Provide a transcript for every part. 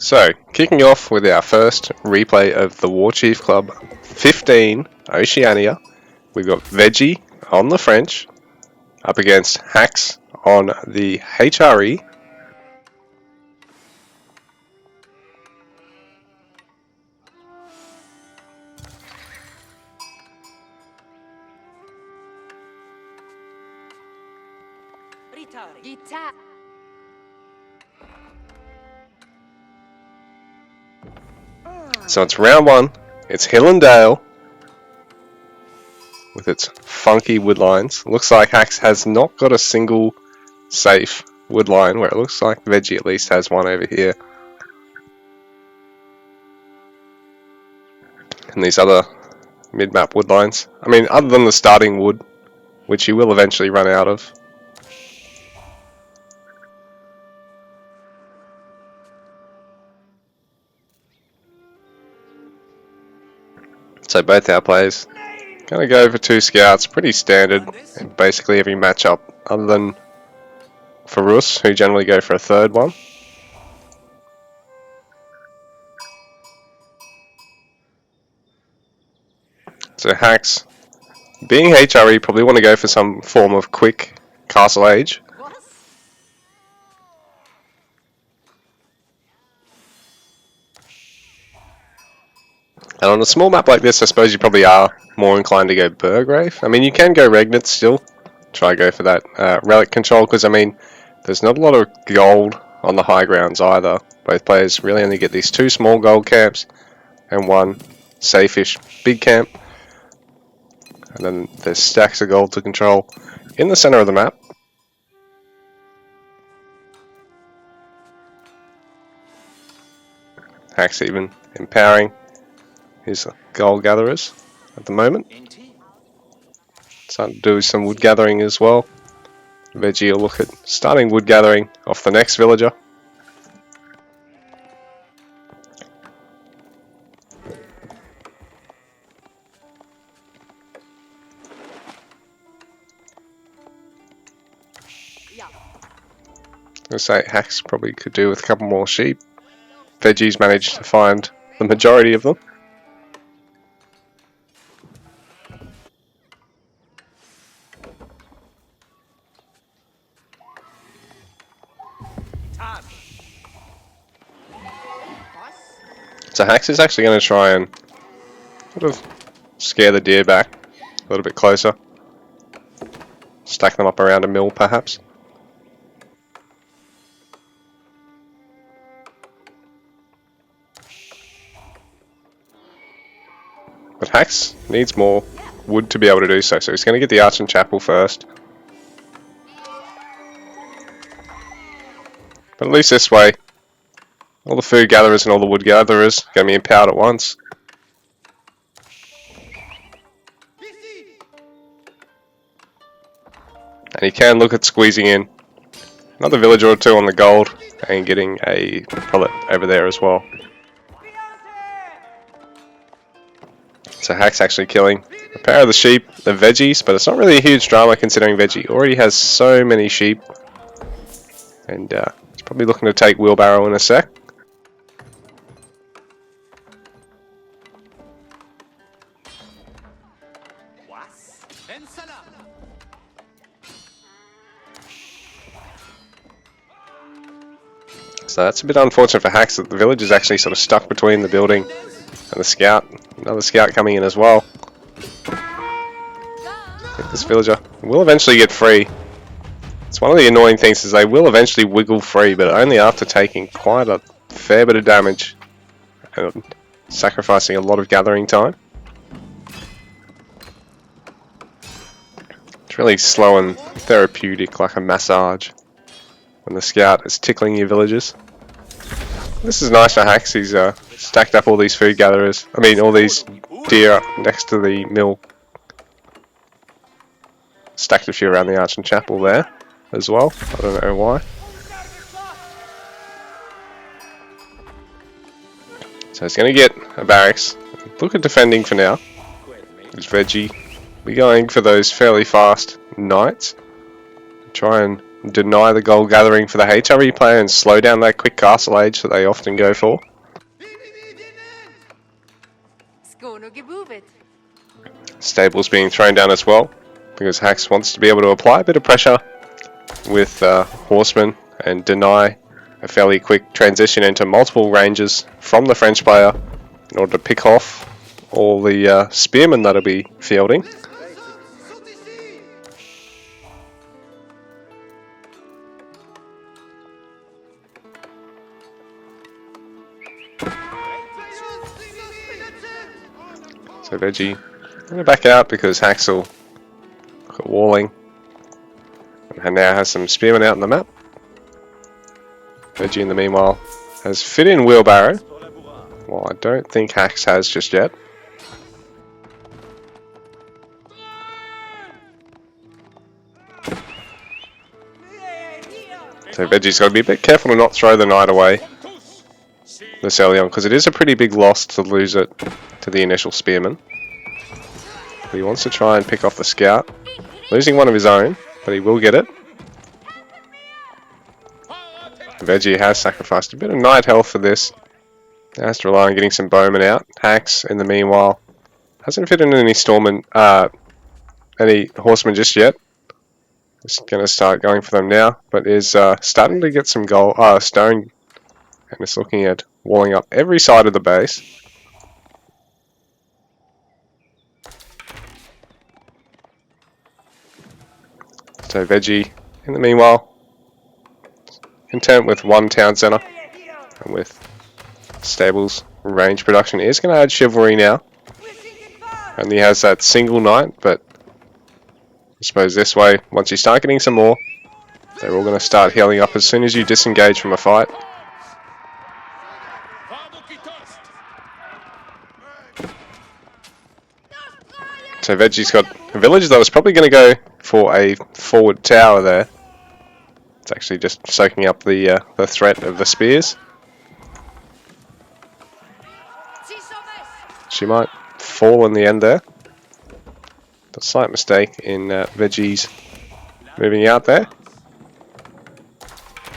So, kicking off with our first replay of the Warchief Club 15 Oceania, we've got Vegie on the French, up against HAX on the HRE. So it's round one, it's Hill and Dale with its funky wood lines. Looks like HAX has not got a single safe wood line, where it looks like Vegie at least has one over here. And these other mid-map wood lines. I mean, other than the starting wood, which you will eventually run out of. So both our players going to go for 2 scouts, pretty standard in basically every matchup, other than for Rus, who generally go for a third one. So HAX, being HRE, probably want to go for some form of quick castle age. And on a small map like this, I suppose you probably are more inclined to go Burgrave. I mean, you can go Regnant still. Try go for that relic control, because I mean, there's not a lot of gold on the high grounds either. Both players really only get these 2 small gold camps and 1 safe-ish big camp. And then there's stacks of gold to control in the center of the map. HAX even empowering his gold gatherers at the moment. Starting to do some wood gathering as well. Vegie will look at starting wood gathering off the next villager. I say HAX probably could do with a couple more sheep. Vegie's managed to find the majority of them. So HAX is actually going to try and sort of scare the deer back a little bit closer. Stack them up around a mill perhaps. But HAX needs more wood to be able to do so, so he's going to get the Arch and Chapel first. But at least this way, all the food gatherers and all the wood gatherers are going to be empowered at once. And he can look at squeezing in another villager or 2 on the gold and getting a pellet over there as well. So HAX actually killing a pair of the sheep, the veggies, but it's not really a huge drama considering Vegie already has so many sheep. And he's probably looking to take wheelbarrow in a sec. So that's a bit unfortunate for HAX that the village is actually sort of stuck between the building and the scout. Another scout coming in as well. I think this villager will eventually get free. It's one of the annoying things is they will eventually wiggle free, but only after taking quite a fair bit of damage and sacrificing a lot of gathering time. It's really slow and therapeutic, like a massage, when the scout is tickling your villagers. This is nice for HAX. He's stacked up all these food gatherers. I mean, all these deer up next to the mill. Stacked a few around the Arch and Chapel there as well. I don't know why. So he's going to get a barracks. Look at defending for now. There's Vegie. We're going for those fairly fast knights. Try and deny the gold gathering for the HRE player and slow down that quick castle age that they often go for. Stables being thrown down as well, because HAX wants to be able to apply a bit of pressure with Horsemen and deny a fairly quick transition into multiple ranges from the French player in order to pick off all the spearmen that'll be fielding. So Vegie going to back out because HAX will look at walling and now has some spearmen out on the map. Vegie in the meanwhile has fit in wheelbarrow. Well, I don't think HAX has just yet. So Vegie's got to be a bit careful to not throw the knight away this early on, because it is a pretty big loss to lose it to the initial spearman. But he wants to try and pick off the scout, losing one of his own, but he will get it. Vegie has sacrificed a bit of knight health for this. He has to rely on getting some bowmen out. HAX, in the meanwhile, hasn't fit in any any horsemen just yet. Just going to start going for them now, but is starting to get some stone, and is looking at walling up every side of the base. So Vegie, in the meanwhile, content with one town centre, and with Stables range production is going to add chivalry now. Only has that single knight, but I suppose this way, once you start getting some more, they're all going to start healing up as soon as you disengage from a fight. So Vegie's got a village that was probably going to go for a forward tower there. It's actually just soaking up the threat of the spears. She might fall in the end there. A slight mistake in Vegie's moving out there.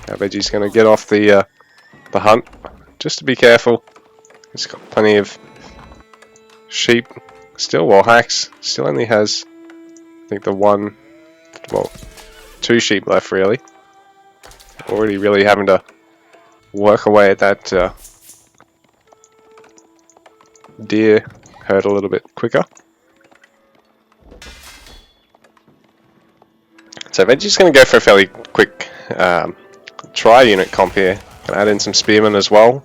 Now Vegie's going to get off the hunt, just to be careful. He's got plenty of sheep still, while HAX still only has, I think, two sheep left really. Already really having to work away at that deer herd a little bit quicker. So Vegie's going to go for a fairly quick tri-unit comp here. Going to add in some spearmen as well.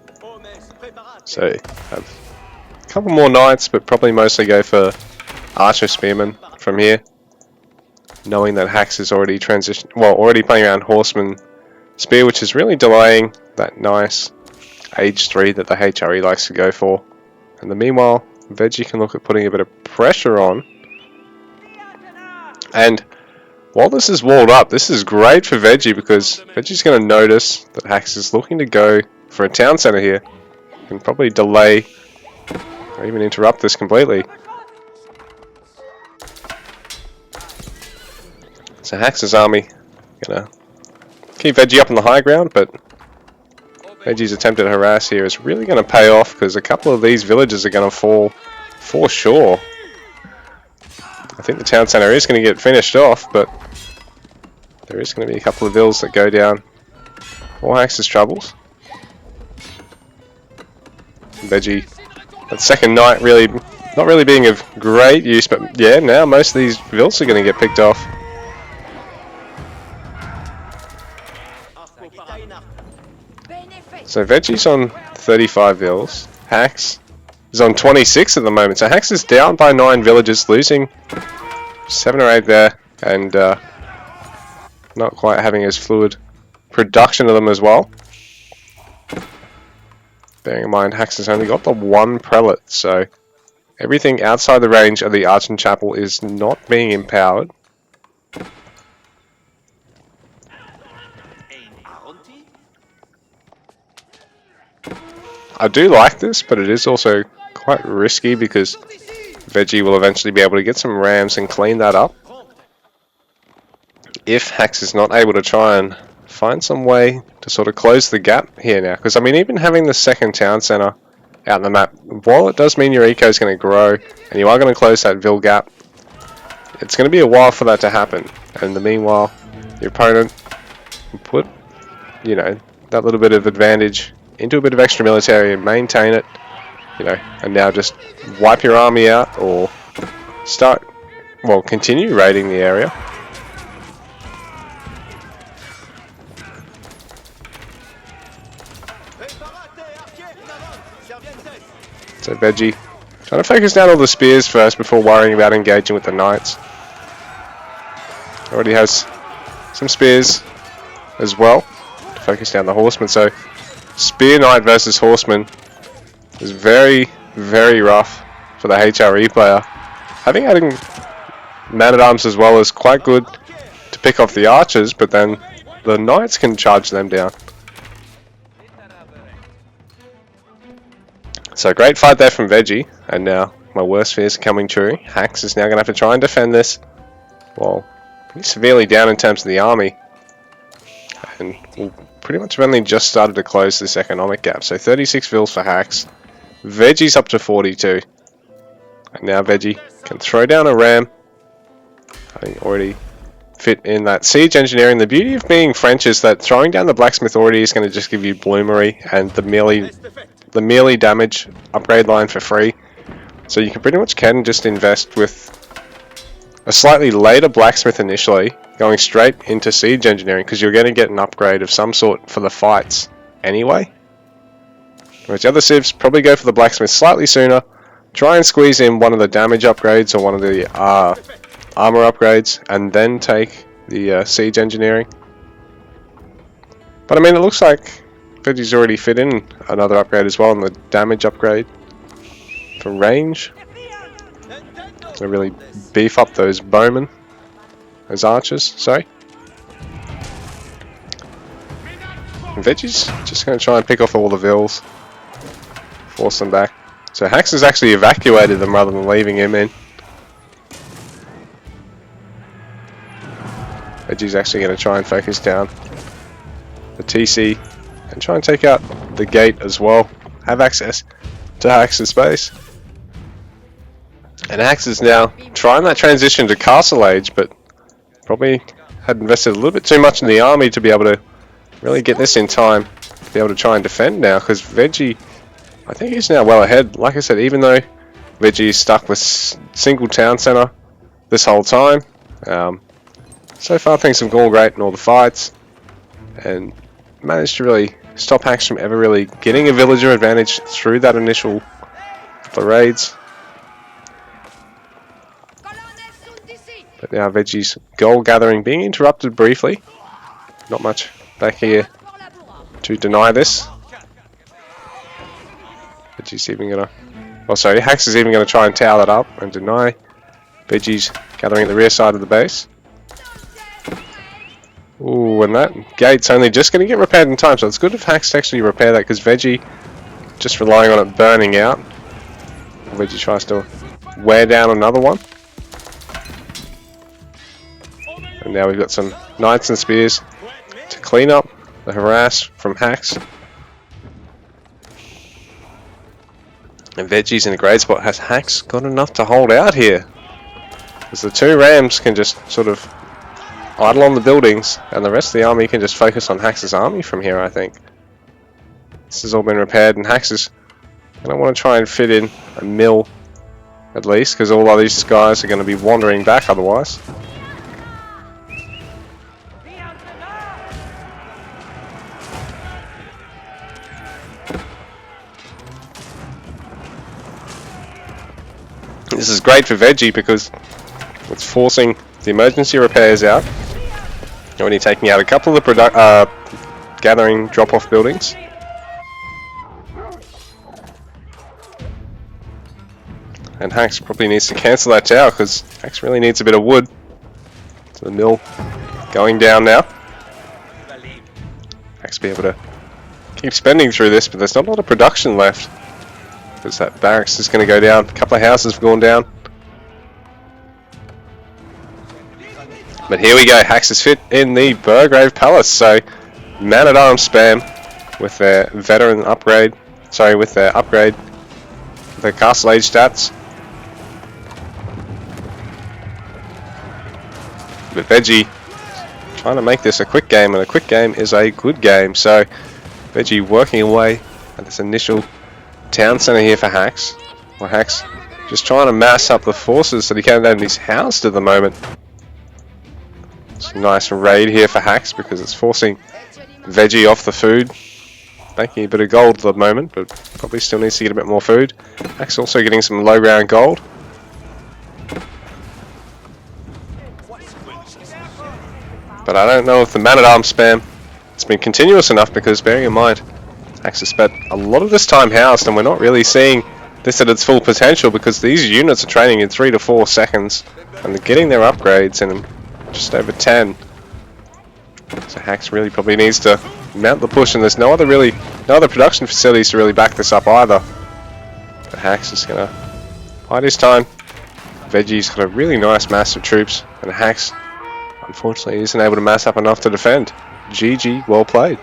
So have a couple more knights, but probably mostly go for archer spearmen from here. Knowing that HAX is already already playing around horseman spear, which is really delaying that nice age 3 that the HRE likes to go for. And the meanwhile, Vegie can look at putting a bit of pressure on. And while this is walled up, this is great for Vegie, because Vegie's going to notice that HAX is looking to go for a town centre here. And probably delay or even interrupt this completely. So HAX's army gonna keep Vegie up on the high ground, but Vegie's attempted harass here is really going to pay off, because a couple of these villages are going to fall for sure. I think the town centre is going to get finished off, but there is going to be a couple of vills that go down for HAX's troubles. Vegie, that second knight really not really being of great use, but yeah, now most of these vills are going to get picked off. So Vegie's on 35 vills. HAX is on 26 at the moment. So HAX is down by 9 villages, losing 7 or 8 there, and not quite having as fluid production of them as well. Bearing in mind, HAX has only got the 1 prelate, so everything outside the range of the Arch and Chapel is not being empowered. I do like this, but it is also quite risky, because Vegie will eventually be able to get some rams and clean that up. if HAX is not able to try and find some way to sort of close the gap here now. Because I mean, even having the second town center out on the map, while it does mean your eco is going to grow and you are going to close that Vil gap, it's going to be a while for that to happen. And in the meanwhile, your opponent will put, you know, that little bit of advantage into a bit of extra military and maintain it, you know, and now just wipe your army out or start, well, continue raiding the area. So Vegie trying to focus down all the spears first before worrying about engaging with the knights. Already has some spears as well to focus down the horsemen. So spear knight versus horseman is very, very rough for the HRE player. Having adding man-at-arms as well is quite good to pick off the archers, but then the knights can charge them down. So great fight there from Vegie, and now my worst fears are coming true. HAX is now going to have to try and defend this. Well, pretty severely down in terms of the army. And we'll pretty much have only just started to close this economic gap. So 36 Vils for HAX. Vegie's up to 42. And now Vegie can throw down a ram. Having already fit in that siege engineering. The beauty of being French is that throwing down the blacksmith already is going to just give you bloomery and the melee damage upgrade line for free. So you can pretty much just invest with a slightly later blacksmith initially, going straight into siege engineering because you're going to get an upgrade of some sort for the fights anyway. Whereas the other civs probably go for the blacksmith slightly sooner, try and squeeze in one of the damage upgrades or one of the armor upgrades, and then take the siege engineering. But I mean, it looks like Vegie's already fit in another upgrade as well, and the damage upgrade for range. So really beef up those bowmen, those archers, sorry. And Vegie's just going to try and pick off all the Vils, force them back. So HAX has actually evacuated them rather than leaving him in. Vegie's actually going to try and focus down the TC and try and take out the gate as well. Have access to HAX's space. And HAX is now trying that transition to Castle Age, but probably had invested a little bit too much in the army to be able to really get this in time to be able to try and defend now, because Vegie, I think he's now well ahead. Like I said, even though Vegie is stuck with single town center this whole time, so far things have gone great in all the fights, and managed to really stop HAX from ever really getting a villager advantage through that initial couple of raids. But now Vegie's goal gathering being interrupted briefly. Not much back here to deny this. Vegie's even gonna, well, sorry, HAX is even gonna try and tower that up and deny. Vegie's gathering at the rear side of the base. Ooh, and that gate's only just going to get repaired in time, so it's good if HAX to actually repair that, because Vegie just relying on it burning out. Vegie tries to wear down another one. And now we've got some knights and spears to clean up the harass from HAX. And Vegie's in a great spot. Has HAX got enough to hold out here? Because the two rams can just sort of idle on the buildings, and the rest of the army can just focus on HAX's army from here, I think. This has all been repaired, and HAX is going to want to try and fit in a mill, at least, because all of these guys are going to be wandering back otherwise. This is great for Vegie because it's forcing the emergency repairs out. You're only taking out a couple of the gathering drop-off buildings. And HAX probably needs to cancel that tower because HAX really needs a bit of wood. So the mill going down now. HAX be able to keep spending through this, but there's not a lot of production left. Because that barracks is going to go down. A couple of houses have gone down. But here we go, HAX is fit in the Burgrave Palace, so man-at-arms spam with their veteran upgrade, with their upgrade, their castle age stats. But Vegie trying to make this a quick game, and a quick game is a good game, so Vegie working away at this initial town centre here for HAX. Well, HAX just trying to mass up the forces that he can, and he's housed at the moment. It's a nice raid here for HAX because it's forcing Vegie off the food, making a bit of gold at the moment, but probably still needs to get a bit more food. HAX also getting some low ground gold. But I don't know if the man-at-arms spam has been continuous enough, because bearing in mind HAX has spent a lot of this time housed and we're not really seeing this at its full potential, because these units are training in 3 to 4 seconds and they're getting their upgrades in just over 10. So HAX really probably needs to mount the push, and there's no other production facilities to really back this up either. But HAX is going to bide his time. Vegie's got a really nice mass of troops, and HAX unfortunately isn't able to mass up enough to defend. GG, well played.